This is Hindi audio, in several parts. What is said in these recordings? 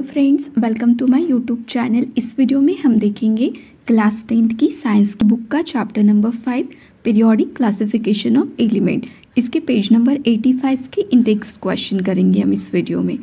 Friends, welcome to my YouTube channel. इस वीडियो में हम देखेंगे क्लास 10th की साइंस की बुक का chapter number 5 periodic classification of element. इसके पेज नंबर 85 के इंडेक्स क्वेश्चन करेंगे हम इस वीडियो में।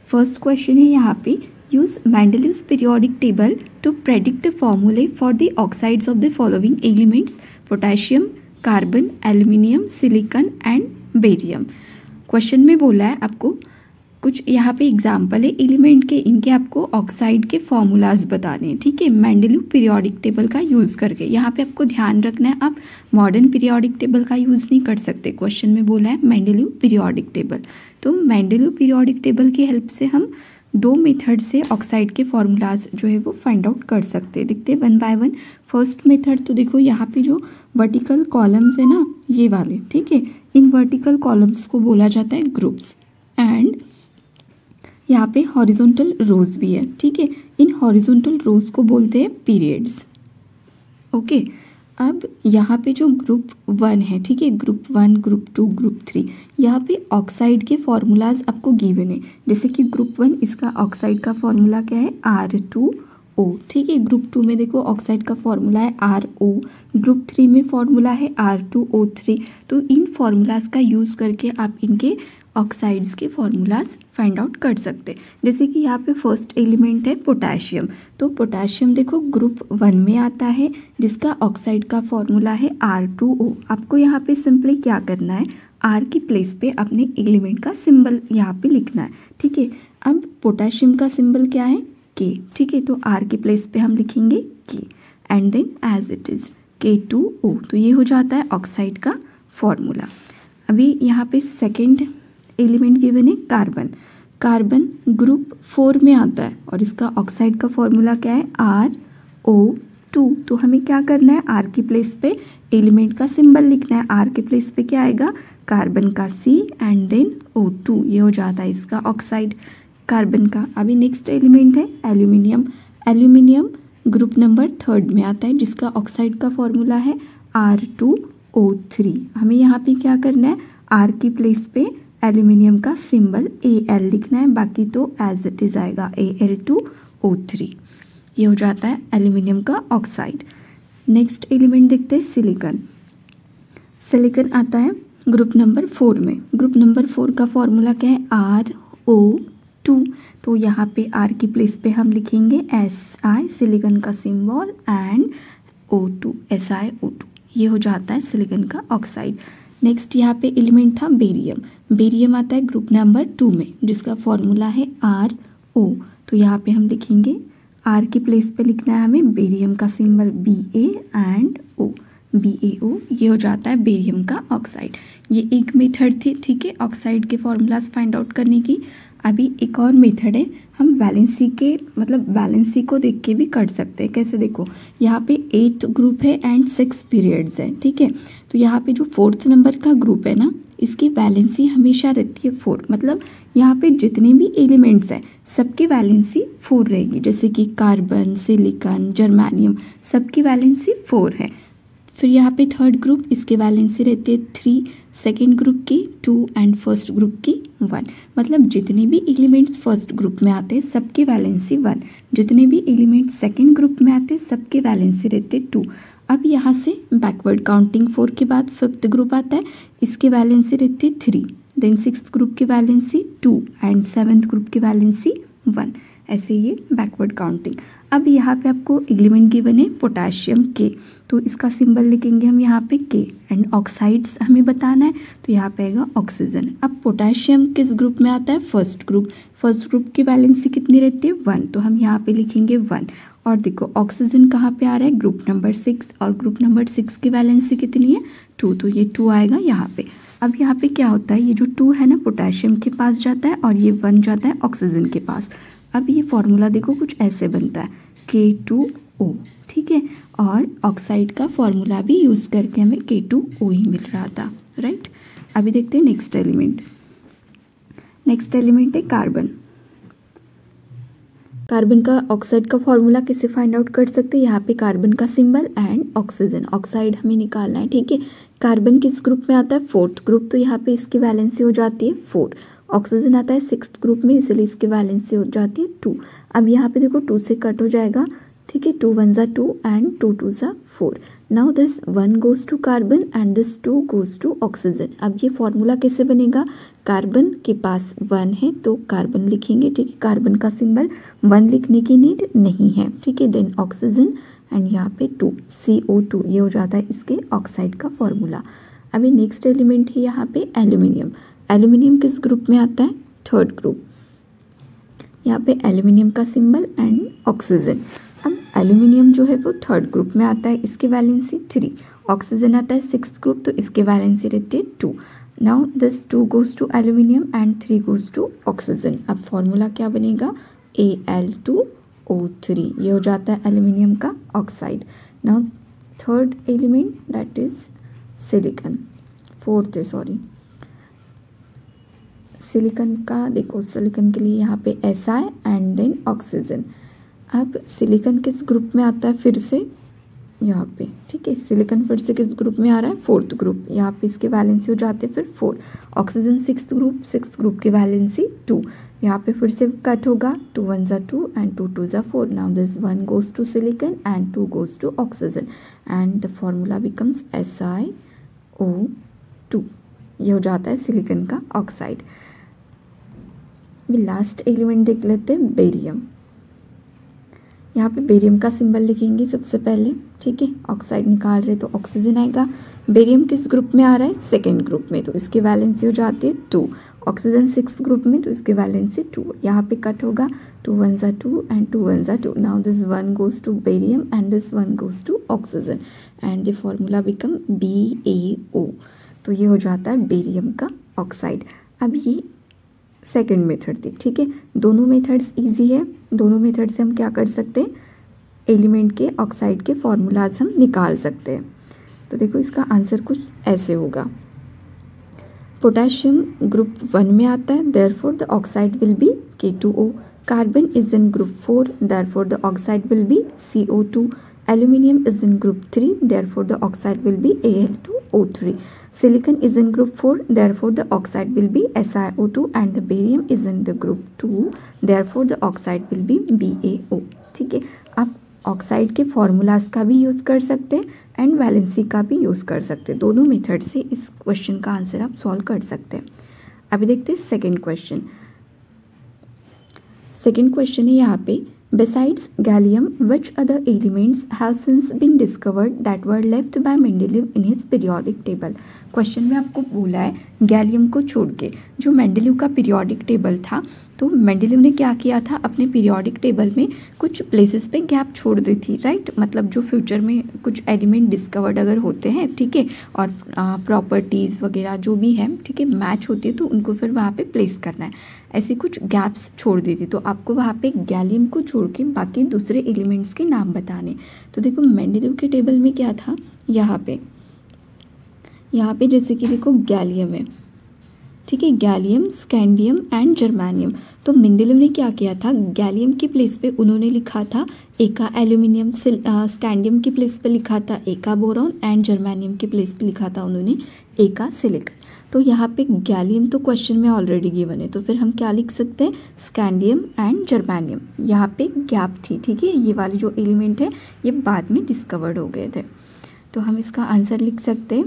फर्स्ट क्वेश्चन है यहाँ पे, use Mendeleev's periodic table to predict the formulae for the oxides of the following elements potassium, carbon, aluminium, silicon and barium. Question में बोला है आपको कुछ यहाँ पे एग्जाम्पल है एलिमेंट के, इनके आपको ऑक्साइड के फॉर्मूलाज बताने हैं। ठीक है, मेंडलीव पीरियोडिक टेबल का यूज़ करके। यहाँ पे आपको ध्यान रखना है, आप मॉडर्न पीरियोडिक टेबल का यूज़ नहीं कर सकते। क्वेश्चन में बोला है मेंडलीव पीरियोडिक टेबल, तो मेंडलीव पीरियोडिक टेबल की हेल्प से हम दो मेथड से ऑक्साइड के फॉर्मूलाज जो है वो फाइंड आउट कर सकते हैं। देखते हैं one by one. First method तो देखो, यहाँ पे जो वर्टिकल कॉलम्स है ना, ये वाले, ठीक है, इन वर्टिकल कॉलम्स को बोला जाता है ग्रुप्स, एंड यहाँ पे हॉरिजॉन्टल रोज भी है। ठीक है, इन हॉरिजॉन्टल रोज को बोलते हैं पीरियड्स। ओके, अब यहाँ पे जो ग्रुप 1 है, ठीक है, ग्रुप 1, ग्रुप 2, ग्रुप 3, यहाँ पे ऑक्साइड के फॉर्मूलाज आपको गिवन है। जैसे कि ग्रुप 1, इसका ऑक्साइड का फॉर्मूला क्या है, R2O। ठीक है, ग्रुप 2 में देखो ऑक्साइड का फॉर्मूला है RO, ग्रुप 3 में फॉर्मूला है R2O3। तो इन फॉर्मूलाज का यूज़ करके आप इनके ऑक्साइड्स के फॉर्मूलाज फाइंड आउट कर सकते हैं। जैसे कि यहाँ पे फर्स्ट एलिमेंट है पोटेशियम, तो पोटेशियम देखो ग्रुप 1 में आता है, जिसका ऑक्साइड का फॉर्मूला है R2O। आपको यहाँ पे सिंपली क्या करना है, R की प्लेस पे अपने एलिमेंट का सिंबल यहाँ पे लिखना है। ठीक है, अब पोटेशियम का सिंबल क्या है, K। ठीक है, तो R की प्लेस पे हम लिखेंगे K and then as it is K2O। तो ये हो जाता है ऑक्साइड का फॉर्मूला। अभी यहाँ पे सेकेंड एलिमेंट गिवन है कार्बन। कार्बन ग्रुप 4 में आता है और इसका ऑक्साइड का फॉर्मूला क्या है, RO2। तो हमें क्या करना है, R की प्लेस पे एलिमेंट का सिंबल लिखना है। R के प्लेस पे क्या आएगा, कार्बन का C एंड देन O2। ये हो जाता है इसका ऑक्साइड कार्बन का। अभी नेक्स्ट एलिमेंट है एल्यूमिनियम। एल्यूमिनियम ग्रुप नंबर 3 में आता है, जिसका ऑक्साइड का फॉर्मूला है R2O3। हमें यहाँ पे क्या करना है, R की प्लेस पे एल्यूमिनियम का सिंबल Al लिखना है, बाकी तो एज इट इज आएगा Al2O3। ये हो जाता है एल्यूमिनियम का ऑक्साइड। नेक्स्ट एलिमेंट देखते हैं सिलिकॉन। सिलिकॉन आता है ग्रुप नंबर 4 में। ग्रुप नंबर 4 का फॉर्मूला क्या है, RO2। तो यहाँ पे R की प्लेस पे हम लिखेंगे Si, सिलिकॉन का सिंबल, एंड O2, SiO2। ये हो जाता है सिलिकॉन का ऑक्साइड। नेक्स्ट यहाँ पे एलिमेंट था बेरियम। बेरियम आता है ग्रुप नंबर 2 में, जिसका फॉर्मूला है RO। तो यहाँ पे हम लिखेंगे R की प्लेस पे लिखना है हमें बेरियम का symbol Ba and O, BaO। ये हो जाता है बेरियम का ऑक्साइड। ये एक मेथड थी, ठीक है, ऑक्साइड के फॉर्मूलाज फाइंड आउट करने की। अभी एक और मेथड है, हम वैलेंसी के वैलेंसी को देख के भी कर सकते हैं। कैसे, देखो यहाँ पे 8 ग्रुप है एंड 6 पीरियड्स है। ठीक है, तो यहाँ पे जो 4th नंबर का ग्रुप है ना, इसकी वैलेंसी हमेशा रहती है 4। मतलब यहाँ पे जितने भी एलिमेंट्स हैं सबकी वैलेंसी 4 रहेगी। जैसे कि कार्बन, सिलिकॉन, जर्मेनियम, सबकी वैलेंसी 4 है। फिर यहाँ पे थर्ड ग्रुप, इसकी वैलेंसी रहती है 3, सेकेंड ग्रुप की 2 एंड फर्स्ट ग्रुप की 1। मतलब जितने भी एलिमेंट्स फर्स्ट ग्रुप में आते हैं सबकी वैलेंसी 1, जितने भी एलिमेंट्स सेकेंड ग्रुप में आते हैं सबकी वैलेंसी रहती है 2। अब यहाँ से बैकवर्ड काउंटिंग 4 के बाद 5th ग्रुप आता है, इसकी वैलेंसी रहती है 3, देन 6th ग्रुप की वैलेंसी 2 एंड 7th ग्रुप की वैलेंसी 1। ऐसे ये बैकवर्ड काउंटिंग। अब यहाँ पे आपको एलिमेंट गिवन है पोटेशियम K, तो इसका सिंबल लिखेंगे हम यहाँ पे K एंड ऑक्साइड्स हमें बताना है, तो यहाँ पे आएगा ऑक्सीजन। अब पोटेशियम किस ग्रुप में आता है, फर्स्ट ग्रुप। फर्स्ट ग्रुप की वैलेंसी कितनी रहती है, 1, तो हम यहाँ पे लिखेंगे 1। और देखो ऑक्सीजन कहाँ पे आ रहा है, ग्रुप नंबर 6, और ग्रुप नंबर 6 की वैलेंसी कितनी है, 2, तो ये 2 आएगा यहाँ पे। अब यहाँ पे क्या होता है, ये जो 2 है ना पोटेशियम के पास जाता है और ये 1 जाता है ऑक्सीजन के पास। अब ये फॉर्मूला देखो कुछ ऐसे बनता है, K2O। ठीक है, और ऑक्साइड का फॉर्मूला भी यूज़ करके हमें K2O ही मिल रहा था, राइट। अभी देखते हैं नेक्स्ट एलिमेंट। नेक्स्ट एलिमेंट है कार्बन। कार्बन का ऑक्साइड का फॉर्मूला कैसे फाइंड आउट कर सकते हैं, यहाँ पे कार्बन का सिंबल एंड ऑक्सीजन, ऑक्साइड हमें निकालना है। ठीक है, कार्बन किस ग्रुप में आता है, 4th ग्रुप, तो यहाँ पे इसकी वैलेंसी हो जाती है 4। ऑक्सीजन आता है 6th ग्रुप में, इसलिए इसकी वैलेंसी हो जाती है 2। अब यहाँ पे देखो 2 से कट हो जाएगा, ठीक है, 2 1 2 and 2 2 4। Now this 1 goes to carbon and this 2 goes to oxygen. अब ये फॉर्मूला कैसे बनेगा, कार्बन के पास 1 है तो कार्बन लिखेंगे, ठीक है, कार्बन का सिंबल 1 लिखने की नीड नहीं है, ठीक है। देन ऑक्सीजन एंड यहाँ पे 2 CO2, ये हो जाता है इसके ऑक्साइड का फॉर्मूला। अभी नेक्स्ट एलिमेंट है यहाँ पे एल्यूमिनियम। एल्यूमिनियम किस ग्रुप में आता है, 3rd ग्रुप। यहाँ पे एल्यूमिनियम का सिंबल एंड ऑक्सीजन। अब एल्यूमिनियम जो है वो 3rd ग्रुप में आता है, इसकी वैलेंसी 3। ऑक्सीजन आता है 6th ग्रुप, तो इसकी वैलेंसी रहती है 2। Now this 2 goes to aluminium and 3 goes to oxygen. अब फॉर्मूला क्या बनेगा, Al2O3, ये हो जाता है एल्यूमिनियम का oxide. Now 3rd element that is silicon, 4th है सॉरी, सिलिकॉन का देखो, सिलिकॉन के लिए यहाँ पे Si एंड देन ऑक्सीजन। अब सिलिकॉन किस ग्रुप में आता है, फिर से यहाँ पे, ठीक है, सिलिकॉन फिर से किस ग्रुप में आ रहा है, 4th ग्रुप। यहाँ पे इसके वैलेंसी हो जाते हैं फिर 4। ऑक्सीजन 6th ग्रुप की वैलेंसी 2। यहाँ पे फिर से कट होगा, 2 1 2 and 2 2 4। Now this 1 goes to silicon and 2 goes to oxygen and the formula becomes SiO2, ये हो जाता है सिलिकॉन का ऑक्साइड। लास्ट एलिमेंट देख लेते हैं, बेरियम। यहाँ पे बेरियम का सिंबल लिखेंगे सबसे पहले, ठीक है, ऑक्साइड निकाल रहे तो ऑक्सीजन आएगा। बेरियम किस ग्रुप में आ रहा है, 2nd ग्रुप में, तो इसकी वैलेंसी हो जाती है 2। ऑक्सीजन 6th ग्रुप में, तो इसकी वैलेंसी 2। यहाँ पे कट होगा, 2 1 2 and 2 1 2। Now this 1 goes to barium and this 1 goes to oxygen and the formula become BaO, तो ये हो जाता है बेरियम का ऑक्साइड। अब ये सेकेंड मेथड थी, ठीक है। दोनों मेथड्स इजी है, दोनों मेथड से हम क्या कर सकते हैं, एलिमेंट के ऑक्साइड के फॉर्मूलाज हम निकाल सकते हैं। तो देखो इसका आंसर कुछ ऐसे होगा, पोटेशियम ग्रुप 1 में आता है, therefore the oxide will be K2O। Carbon is in group 4, therefore the oxide will be CO2। Aluminium is in group 3, therefore the oxide will be Al2O3. Silicon is in group 4, therefore the oxide will be SiO2 and the barium is in the group 2, therefore the oxide will be BaO. ठीक है, आप ऑक्साइड के फॉर्मूलाज का भी यूज़ कर सकते हैं एंड वैलेंसी का भी यूज़ कर सकते हैं। दोनों मेथड से इस क्वेश्चन का आंसर आप सॉल्व कर सकते हैं। अभी देखते हैं सेकेंड क्वेश्चन। सेकेंड क्वेश्चन है यहाँ पे, besides gallium, which other elements have since been discovered that were left by Mendeleev in his periodic table? Question में आपको बोला है गैलियम को छोड़ के जो मेंडेलीव का पीरियोडिक टेबल था, तो मेंडेलीव ने क्या किया था, अपने पीरियोडिक टेबल में कुछ प्लेसेस पे गैप छोड़ दी थी, राइट। मतलब जो फ्यूचर में कुछ एलिमेंट डिस्कवर्ड अगर होते हैं, ठीक है, और प्रॉपर्टीज़ वगैरह जो भी है, ठीक है, मैच होती है, तो उनको फिर वहाँ पे प्लेस करना है, ऐसी कुछ गैप्स छोड़ दी थी। तो आपको वहाँ पे गैलियम को छोड़ के बाकी दूसरे एलिमेंट्स के नाम बताने। तो देखो मेंडेलीव के टेबल में क्या था, यहाँ पे जैसे कि देखो गैलियम है, ठीक है, गैलियम, स्कैंडियम एंड जर्मानियम। तो मेंडेलीव ने क्या किया था, गैलियम की प्लेस पे उन्होंने लिखा था एका एल्यूमिनियम, स्कैंडियम की प्लेस पे लिखा था एका बोरॉन एंड जर्मानियम की प्लेस पे लिखा था उन्होंने एका सिलिकॉन। तो यहाँ पे गैलियम तो क्वेश्चन में ऑलरेडी गिवन है, तो फिर हम क्या लिख सकते हैं, स्कैंडियम एंड जर्मानियम। यहाँ पे गैप थी, ठीक है, ये वाले जो एलिमेंट है ये बाद में डिस्कवर्ड हो गए थे, तो हम इसका आंसर लिख सकते हैं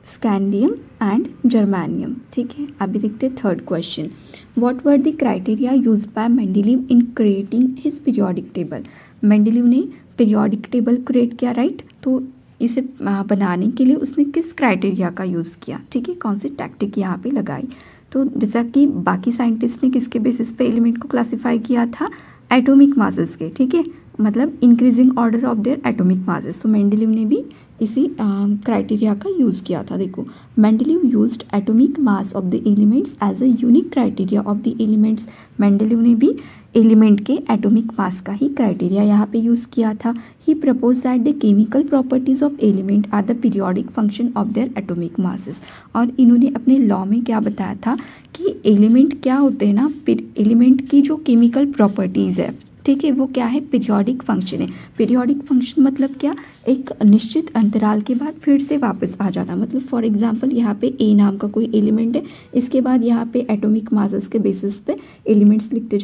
स्कैंडियम एंड जर्मानियम, ठीक है। अभी देखते हैं third question, what were the criteria used by Mendeleev in creating his periodic table. Mendeleev ने पीरियोडिक टेबल क्रिएट किया, राइट। तो इसे बनाने के लिए उसने किस क्राइटेरिया का यूज़ किया, ठीक है, कौन सी टैक्टिक यहाँ पे लगाई। तो जैसा कि बाकी साइंटिस्ट ने किसके बेसिस पे एलिमेंट को क्लासीफाई किया था, एटॉमिक मासेस के, ठीक है, मतलब increasing order of their atomic masses. तो मेंडेलीव ने भी इसी क्राइटेरिया का यूज़ किया था। देखो Mendeleev used atomic mass of the elements as a unique criteria of the elements. Mendeleev ने भी एलिमेंट के एटॉमिक मास का ही क्राइटेरिया यहाँ पे यूज़ किया था। He propose that the chemical properties of element are the periodic function of their atomic masses. और इन्होंने अपने लॉ में क्या बताया था कि एलिमेंट क्या होते हैं ना, एलिमेंट की जो केमिकल प्रॉपर्टीज़ है, ठीक है, वो क्या है, पीरियोडिक फंक्शन है। पीरियोडिक फंक्शन मतलब क्या, एक निश्चित अंतराल के बाद फिर से वापस आ जाना। मतलब फॉर एग्जांपल यहाँ पे ए नाम का कोई एलिमेंट है, इसके बाद यहाँ पे एटॉमिक मासेस के बेसिस पे एलिमेंट्स लिखते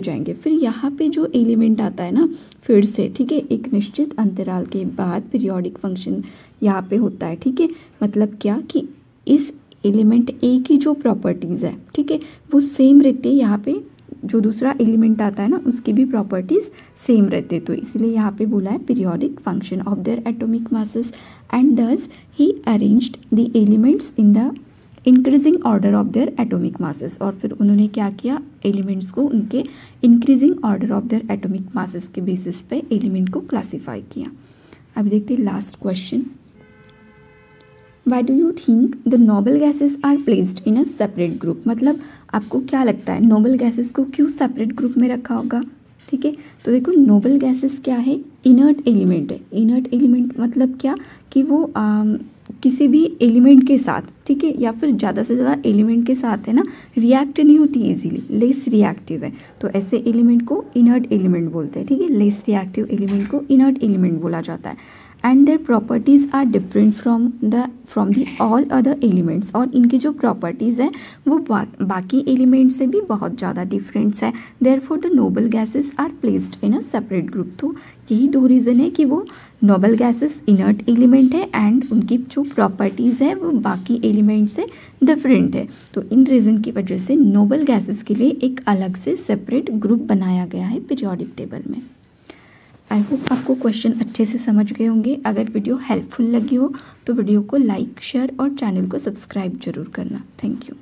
जाएंगे, फिर यहाँ पे जो एलिमेंट आता है ना फिर से, ठीक है, एक निश्चित अंतराल के बाद पीरियोडिक फंक्शन यहाँ पे होता है। ठीक है, मतलब क्या कि इस एलिमेंट ए की जो प्रॉपर्टीज़ है, ठीक है, वो सेम रहती है। यहाँ पे जो दूसरा एलिमेंट आता है ना उसकी भी प्रॉपर्टीज़ सेम रहते, तो इसलिए यहाँ पे बोला है periodic function of their atomic masses and thus he arranged the elements in the increasing order of their atomic masses. और फिर उन्होंने क्या किया, एलिमेंट्स को उनके increasing order of their atomic masses के बेसिस पे एलिमेंट को क्लासीफाई किया। अब देखते हैं last question, Why do you think the noble gases are placed in a separate group? मतलब आपको क्या लगता है नोबल गैसेस को क्यों सेपरेट ग्रुप में रखा होगा? ठीक है, तो देखो नोबल गैसेस क्या है, इनर्ट एलिमेंट है। इनर्ट एलिमेंट मतलब क्या कि वो किसी भी एलिमेंट के साथ, ठीक है, या फिर ज़्यादा से ज़्यादा एलिमेंट के साथ है ना रिएक्ट नहीं होती इजीली, लेस रिएक्टिव है, तो ऐसे एलिमेंट को इनर्ट एलिमेंट बोलते हैं। ठीक है, लेस रिएक्टिव एलिमेंट को इनर्ट एलिमेंट बोला जाता है। And their properties are different from the all other elements, और इनकी जो प्रॉपर्टीज़ है वो बाकी एलिमेंट से भी बहुत ज़्यादा डिफरेंट्स है। Therefore the noble gases are placed in a separate group. तो यही दो रीज़न है कि वो नोबल गैसेस इनर्ट एलिमेंट है एंड उनकी जो प्रॉपर्टीज़ है वो बाकी एलिमेंट से डिफरेंट है। तो इन रीज़न की वजह से नोबल गैसेस के लिए एक अलग से सेपरेट ग्रुप बनाया गया है पीरियोडिक टेबल में। आई होप आपको क्वेश्चन अच्छे से समझ गए होंगे। अगर वीडियो हेल्पफुल लगी हो तो वीडियो को लाइक, शेयर और चैनल को सब्सक्राइब जरूर करना। Thank you.